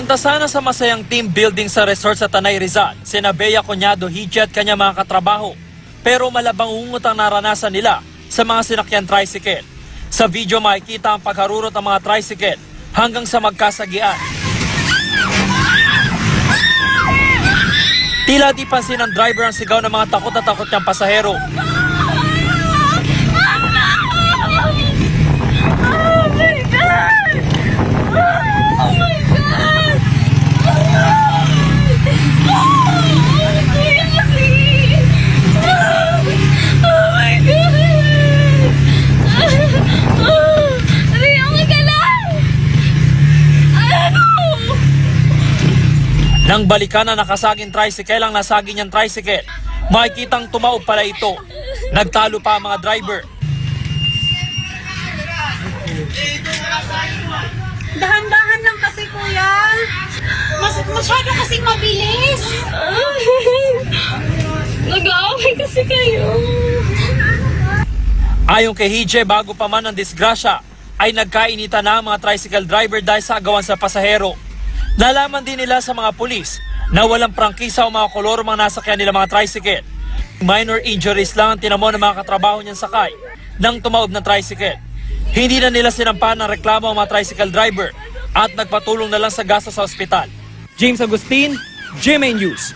Pumunta sana sa masayang team building sa resort sa Tanay Rizal, sina Bea Conyado Hiji at kanya mga katrabaho. Pero malabang ungot ang naranasan nila sa mga sinakyan tricycle. Sa video makikita ang pagharurot ng mga tricycle hanggang sa magkasagian. Tila di pansin ng driver ang sigaw ng mga takot na takot niyang pasahero. Nang balikan na nakasaging tricycle ang nasagi niyang tricycle, makikitang tumaob pala ito. Nagtalo pa ang mga driver. Dahan-dahan lang kasi, kuya. Masyado kasing mabilis. Nag-aaway kasi kayo. Ayon kay Hije, bago pa man ang disgrasya, ay nagkainitan na ang mga tricycle driver dahil sa agawan sa pasahero. Nalaman din nila sa mga pulis na walang prangkisa o mga kolor mga nasakyan nila mga tricycle. Minor injuries lang ang tinamo ng mga katrabaho niyang sakay nang tumaob ng tricycle. Hindi na nila sinampahan ng reklamo ang mga tricycle driver at nagpatulong na lang sa gasto sa ospital. James Agustin, GMA News.